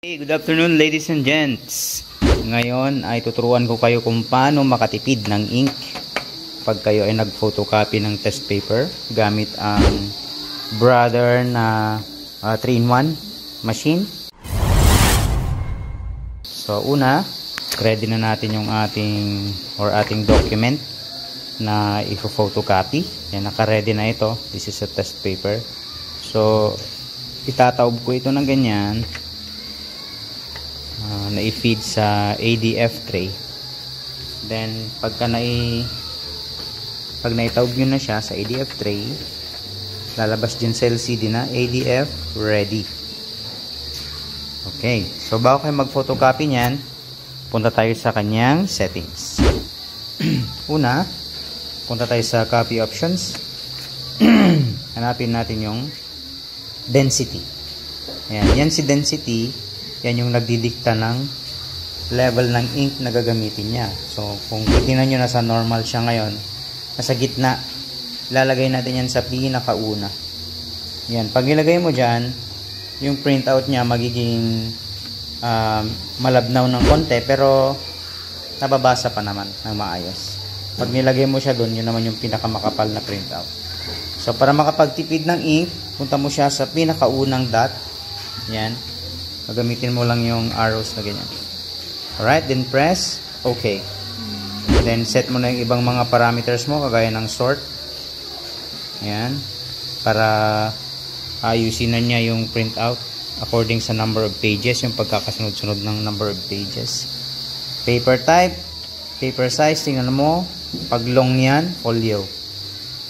Hey, good afternoon ladies and gents. Ngayon ay tuturuan ko kayo kung paano makatipid ng ink pag kayo ay nag-photocopy ng test paper gamit ang Brother na 3-in-1 machine. So una, ready na natin yung ating document na i-photocopy. Yan, naka-ready na ito. This is a test paper. So itataob ko ito ng ganyan. Na-i-feed sa ADF tray. Then pag naitawag nyo na siya sa ADF tray, lalabas dyan sa LCD na ADF ready. Okay, so bago kayo mag-photocopy nyan, punta tayo sa kanyang settings. Una, punta tayo sa copy options. Hanapin natin yung density. Yan si density. Yan yung nagdidikta ng level ng ink na gagamitin niya. So, kung titingnan nyo nasa normal siya ngayon, nasa gitna, lalagay natin yan sa pinakauna. Yan, pag ilagay mo dyan, yung printout niya magiging malabnaw ng konti, pero nababasa pa naman ng maayos. Pag nilagay mo siya doon, yun naman yung pinakamakapal na printout. So, para makapagtipid ng ink, punta mo siya sa pinakaunang dot. Yan. Gagamitin mo lang yung arrows na ganyan. Alright, then press OK. Then set mo na yung ibang mga parameters mo, kagaya ng sort. Ayan. Para ayusin na niya yung printout according sa number of pages, yung pagkakasunod-sunod ng number of pages. Paper type, paper size, tingnan mo. Pag long yan, folio.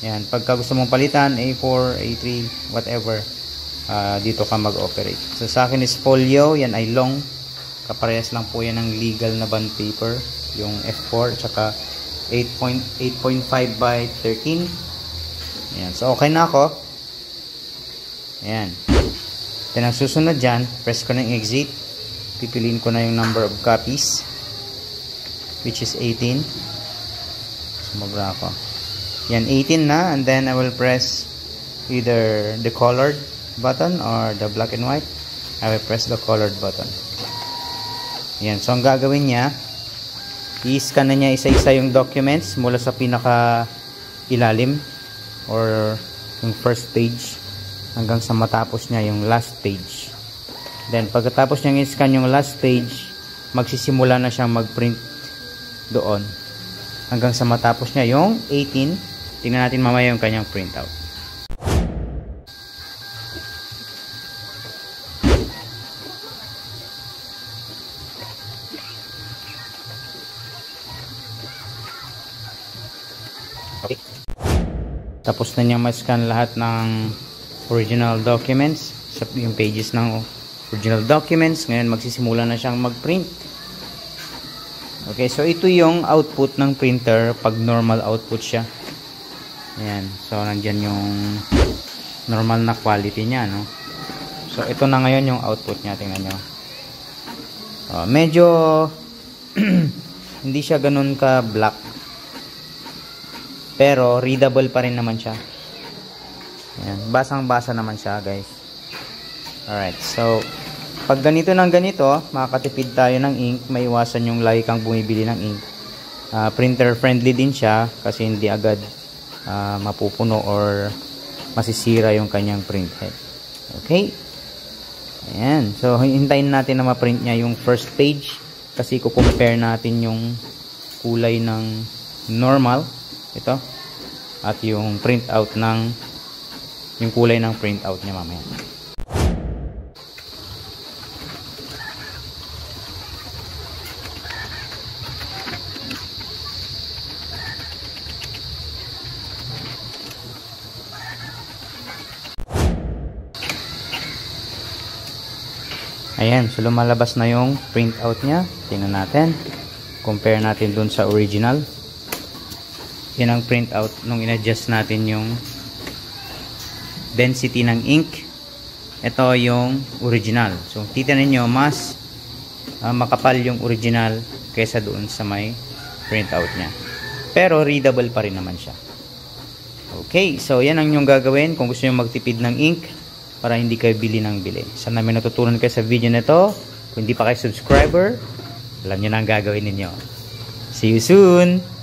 Ayan. Pagka gusto mong palitan, A4, A3, whatever. Dito ka mag-operate. So sa akin is folio, yan ay long. Kaparehas lang po yan ng legal na bond paper, yung F4 tsaka 8.5 by 13. Yan. So okay na ako. Yan. Then ang susunod dyan, press ko na yung exit. Pipiliin ko na yung number of copies, which is 18. Sumobra ako. Yan, 18 na. And then I will press either the colored button or the black and white. I will press the colored button. Yan. So, ang gagawin niya, i-scan na niya isa-isa yung documents mula sa pinaka ilalim or yung first page hanggang sa matapos niya yung last page. Then, pagkatapos niya i-scan yung last page, magsisimula na siyang mag-print doon hanggang sa matapos niya yung 18. Tingnan natin mamaya yung kanyang printout. Okay. Tapos na niya ma-scan lahat ng original documents, yung pages ng original documents. Ngayon magsisimula na siyang mag-print. Okay, so ito yung output ng printer pag normal output siya. Ayan, so nandyan yung normal na quality niya, no? So ito na ngayon yung output niya, tingnan nyo. Medyo hindi siya ganun ka black, pero readable pa rin naman siya. Ayan, basang-basa naman siya, guys. Alright, so pag ganito ng ganito, makakatipid tayo ng ink. Maiwasan yung lagi kang bumibili ng ink. Printer friendly din siya kasi hindi agad mapupuno or masisira yung kanyang print head. Okay? Ayan, so hintayin natin na ma-print niya yung first page kasi i-compare natin yung kulay ng normal, ito, at yung printout ng yung kulay ng printout niya mamaya. Ayan, so lumalabas na yung printout niya. Tingnan natin. Compare natin dun sa original. Yan ang printout nung in-adjust natin yung density ng ink. Ito yung original. So, titanin nyo, mas makapal yung original kaysa doon sa may printout niya. Pero readable pa rin naman siya. Okay, so yan ang yung gagawin kung gusto nyo magtipid ng ink para hindi kayo bili ng bili. Sana may natutunan kayo sa video na ito. Kung hindi pa kayo subscriber, alam nyo na ang gagawin ninyo. See you soon!